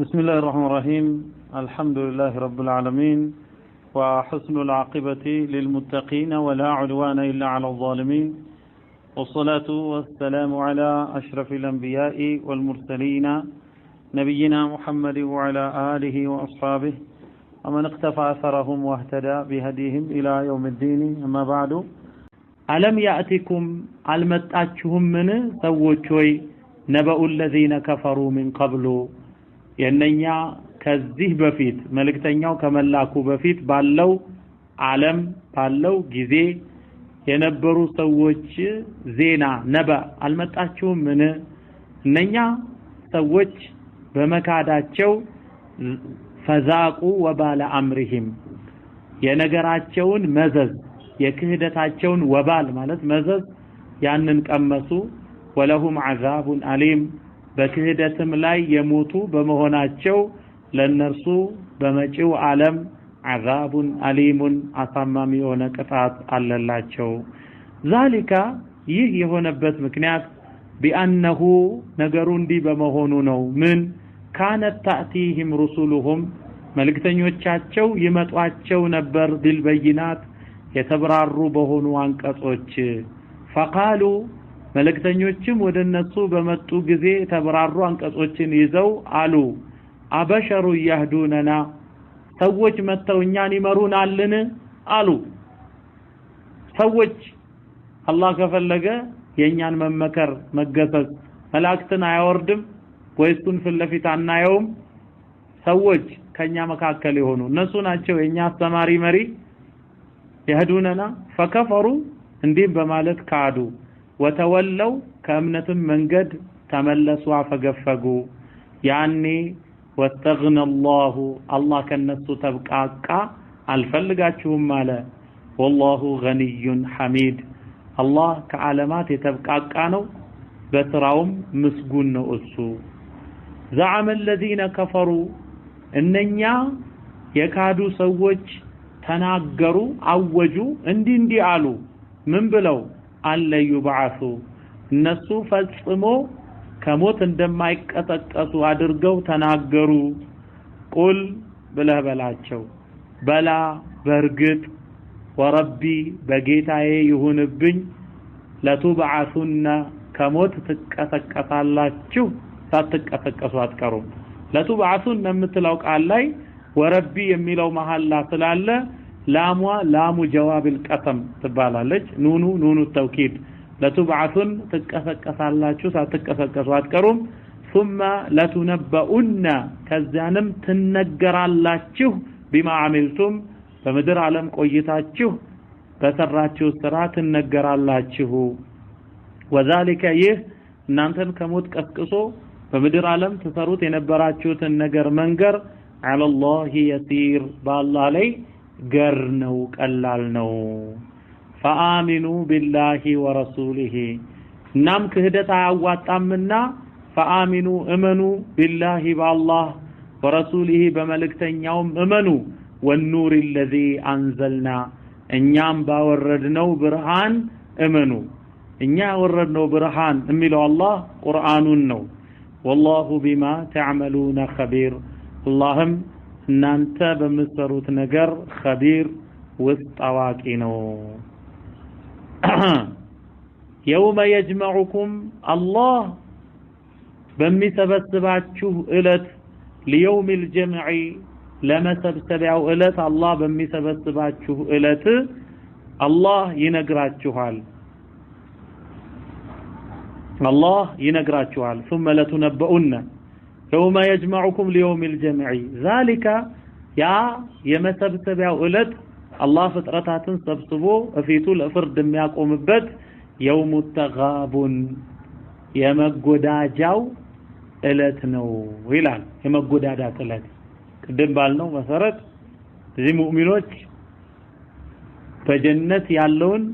بسم الله الرحمن الرحيم الحمد لله رب العالمين وحسن العاقبة للمتقين ولا عدوان إلا على الظالمين والصلاة والسلام على أشرف الأنبياء والمرسلين نبينا محمد وعلى آله وأصحابه ومن اقتفى أثرهم واهتدى بهديهم إلى يوم الدين أما بعد ألم يأتكم المتأتشهم من سوّتشوي نبأ الذين كفروا من قبل የነኛ ከዚህ በፊት መልእክተኛው ከመላኩ በፊት ባለው ዓለም ባለው ጊዜ የነበሩ ሰዎች ዜና ነባ አልመጣችሁም ምን እነኛ ሰዎች በመካዳቸው ፈዛቁ ወባለ አምሪሂም የነገራቸውን መዘዝ የክህደታቸውን ወባል ማለት መዘዝ ያንን ቀመሱ ወለሁም عذاب አሊም በክህደትም ላይ የሞቱ በመሆናቸው ለነርሱ በመጪው ዓለም عذاب አሊም አሳማሚ የሆነ ቅጣት አለላቸው ذلك ይህ የሆነበት ምክንያት بأنه ነገሩ እንዲህ በመሆኑ ነው ምን كانت تأتيهم رسلهم መልእክተኞቻቸው ይመጧቸው ነበር بالبينات የተብራሩ በሆኑ አንቀጾች فقالوا መልእክተኞችም ወደነሱ በመጡ ጊዜ ተብራሩ አንቀጾችን ይዘው አሉ አበሸሩ ይህዱነና ሰዎች መተው እኛን ይመሩናልን አሉ ሰዎች አላህ ከፈለገ የኛን መመከር መገሰጽ መላእክትን አያወርድም ወይሱን ፍለፊት አናየውም ሰዎች ከኛ መካከል የሆኑ እነሱ ናቸው የኛ አስተማሪ መሪ ይህዱነና ፈከፈሩ እንዲህ በማለት ካዱ ወተወለው ከእምነትም መንገድ ተመለሱ አፈገፈጉ ያኔ ወተግነ አላህ ከነሱ ተብቃቃ አልፈልጋችሁም አለ والله غني حميد አላህ ከዓለማት የተብቃቃ ነው በስራውም ምስጉን ነው እሱ زعم الذين كفروا እነኛ የካዱ ሰዎች ተናገሩ አወጁ እንዲህ አሉ ምን ብለው አለ ይባዓሱ እነሱ ፈጽሞ ከሞት እንደማይቀጠቀሱ አድርገው ተናገሩ ቁል ብለህ በላቸው በላ በርግጥ ወረቢ በጌታዬ ይሁንብኝ ለቱብዓሱና ከሞት ትቀሰቀሳላችሁ ሳትቀሰቀሱ አትቀሩም ለቱብዓሱና የምትለው ቃል ላይ ወረቢ የሚለው መሐላ ስላለ ላሙ ጀዋብ القسم ትባላለች ኑኑ ተውኪድ ለቱብዓቱን ትቀሰቀሳላችሁ ሳትቀሰቀሱ አትቀሩም ثم لتنبؤن ከዚያንም ትነገራላችሁ بما عملتم በምድር ዓለም ቆይታችሁ በሰራችሁ ስራ ትነገራላችሁ وذلك ይህ እናንተን ከሞት ቀስቅሶ በምድር ዓለም ተሰሩት የነበራችሁትን ነገር መንገር على الله يسير بالله ላይ ገር ነው ቀላል ነው فآمنوا بالله ورسوله እናም ክህደት አያዋጣምና فآمنوا امنوا بالله بالله ورسوله በመልእክተኛውም እመኑ والنور الذي انزلنا እኛም ባወረድነው ብርሃን እመኑ እኛ ወረድነው ብርሃን የሚለው አላህ ቁርአኑን ነው والله بما تعملون خبير اللهم እናንተ በምትሰሩት ነገር خبير ውስጥ አዋቂ ነው يوم يجمعكم الله በሚሰበስባችሁ እለት ليوم الجمع ለመሰብሰቢያው እለት አላህ በሚሰበስባችሁ እለት አላህ ይነግራችኋል ثم لتنبؤن يوم يجمعكم ليوم الجمع ذلك يا የመሰብሰቢያው እለት አላህ ፍጥረታትን ሰብስቦ እፊቱ ለፍርድ የሚያቆምበት يوم التغابن የመጎዳጃው እለት ነው ይላል የመጎዳዳት እለት ቅድም ባልነው መሰረት እዚህ ሙእሚኖች በጀነት ያለውን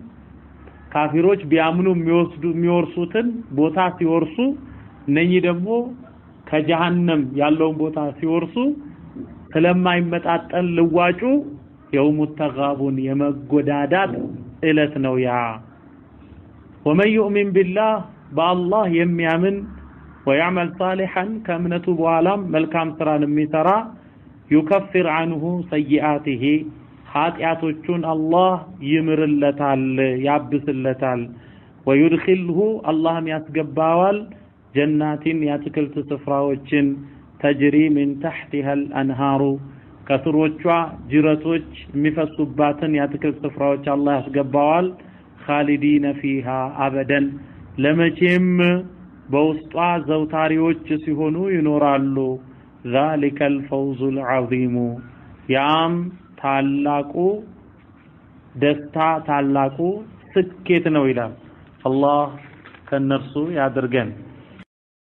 ካፊሮች ቢያምኑ የሚወርሱትን ቦታ ሲወርሱ እነኚህ ደግሞ ከጀሃነም ያለውን ቦታ ሲወርሱ ስለማይመጣጠን ልዋጩ የውሙ ተጋቡን የመጎዳዳት እለት ነው ያ ومن يؤمن بالله بالله የሚያምን ويعمل صالحا كامنته بوالام ملكام سران ميسرا يكفر عنه سيئاته ኃጢአቶቹን አላህ ይምርለታል ያብስለታል ويدخله اللهم ያስገባዋል ጀናቲን ያትክልት ስፍራዎችን تجري من تحتها الانهار ከስሮቿ ጅረቶች የሚፈሱባትን ያትክልት ስፍራዎች አላህ ያስገባዋል خالدين فيها ابدا ለመቼም በውስጧ ዘውታሪዎች ሲሆኑ ይኖራሉ ذلك الفوز العظيم ያም ታላቁ ደስታ ታላቁ ስኬት ነው ይላል አላህ ከነርሱ ያድርገን